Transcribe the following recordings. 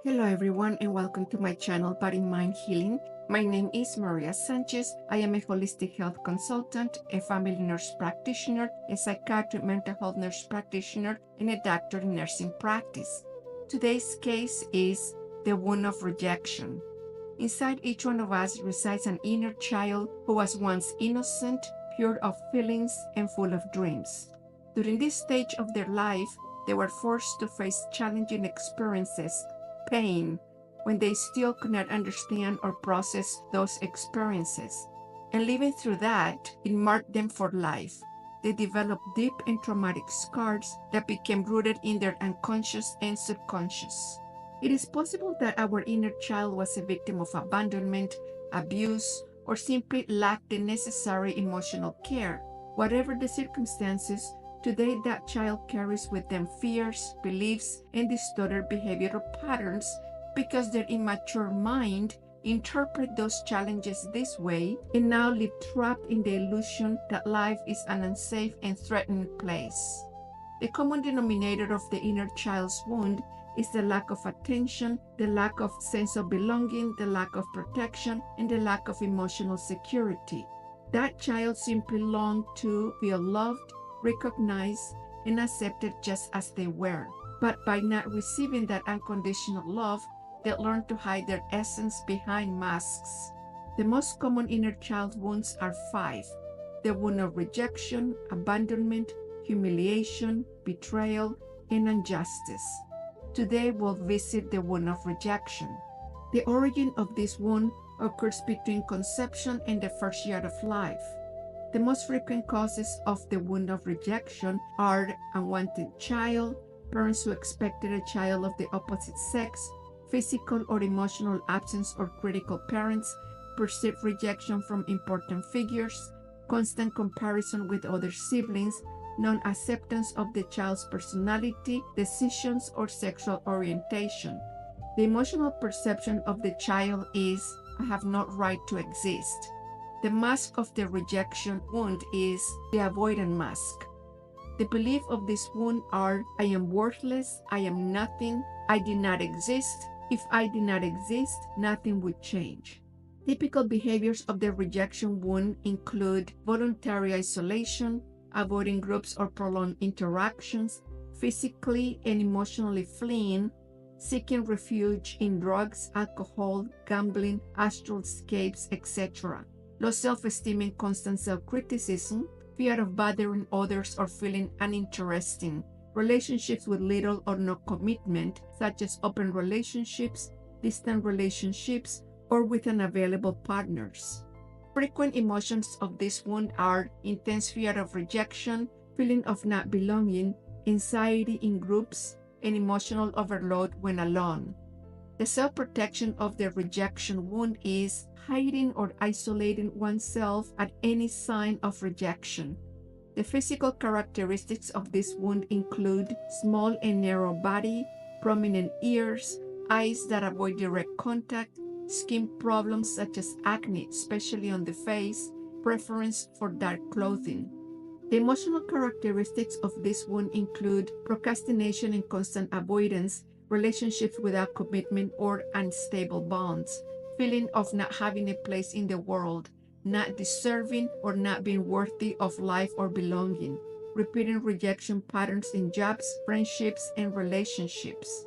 Hello everyone and welcome to my channel Body Mind Healing. My name is Maria Sanchez. I am a holistic health consultant, a family nurse practitioner, a psychiatric mental health nurse practitioner, and a doctor in nursing practice. Today's case is the wound of rejection. Inside each one of us resides an inner child who was once innocent, pure of feelings, and full of dreams. During this stage of their life, they were forced to face challenging experiences, pain, when they still could not understand or process those experiences. And living through that, it marked them for life. They developed deep and traumatic scars that became rooted in their unconscious and subconscious. It is possible that our inner child was a victim of abandonment, abuse, or simply lacked the necessary emotional care. Whatever the circumstances, today that child carries with them fears, beliefs, and distorted behavioral patterns because their immature mind interpret those challenges this way and now live trapped in the illusion that life is an unsafe and threatening place. The common denominator of the inner child's wound is the lack of attention, the lack of sense of belonging, the lack of protection, and the lack of emotional security. That child simply longed to feel loved, recognized, and accepted just as they were. But by not receiving that unconditional love, they learned to hide their essence behind masks. The most common inner child wounds are 5. The wound of rejection, abandonment, humiliation, betrayal, and injustice. Today we'll visit the wound of rejection. The origin of this wound occurs between conception and the first year of life. The most frequent causes of the wound of rejection are unwanted child, parents who expected a child of the opposite sex, physical or emotional absence or critical parents, perceived rejection from important figures, constant comparison with other siblings, non-acceptance of the child's personality, decisions, or sexual orientation. The emotional perception of the child is, "I have no right to exist." The mask of the rejection wound is the avoidant mask. The belief of this wound are, "I am worthless, I am nothing, I did not exist. If I did not exist, nothing would change." Typical behaviors of the rejection wound include voluntary isolation, avoiding groups or prolonged interactions, physically and emotionally fleeing, seeking refuge in drugs, alcohol, gambling, astral escapes, etc. Low self-esteem and constant self-criticism, fear of bothering others or feeling uninteresting, relationships with little or no commitment, such as open relationships, distant relationships, or with unavailable partners. Frequent emotions of this wound are intense fear of rejection, feeling of not belonging, anxiety in groups, and emotional overload when alone. The self-protection of the rejection wound is hiding or isolating oneself at any sign of rejection. The physical characteristics of this wound include small and narrow body, prominent ears, eyes that avoid direct contact, skin problems such as acne, especially on the face, preference for dark clothing. The emotional characteristics of this wound include procrastination and constant avoidance, relationships without commitment or unstable bonds, feeling of not having a place in the world, not deserving or not being worthy of life or belonging, repeating rejection patterns in jobs, friendships, and relationships.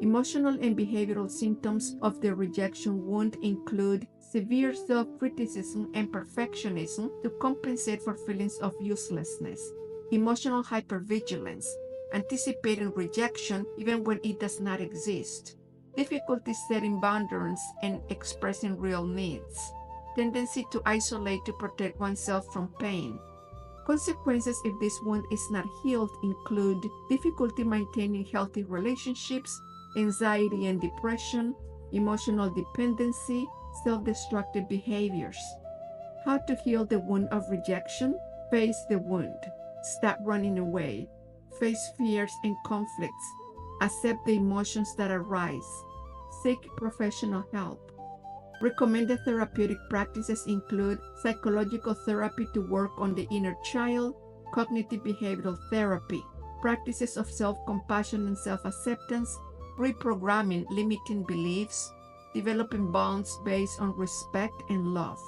Emotional and behavioral symptoms of the rejection wound include severe self-criticism and perfectionism to compensate for feelings of uselessness, emotional hypervigilance, anticipating rejection even when it does not exist, difficulty setting boundaries and expressing real needs, tendency to isolate to protect oneself from pain. Consequences if this wound is not healed include difficulty maintaining healthy relationships, anxiety and depression, emotional dependency, self-destructive behaviors. How to heal the wound of rejection? Face the wound. Stop running away. Face fears and conflicts. Accept the emotions that arise. Seek professional help. Recommended therapeutic practices include psychological therapy to work on the inner child, cognitive behavioral therapy, practices of self-compassion and self-acceptance, reprogramming limiting beliefs, developing bonds based on respect and love.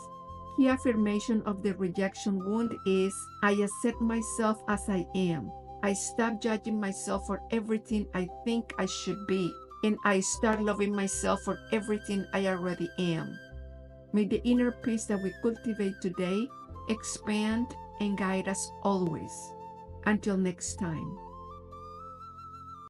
Key affirmation of the rejection wound is, I accept myself as I am. I stop judging myself for everything I think I should be, and I start loving myself for everything I already am. May the inner peace that we cultivate today expand and guide us always. Until next time.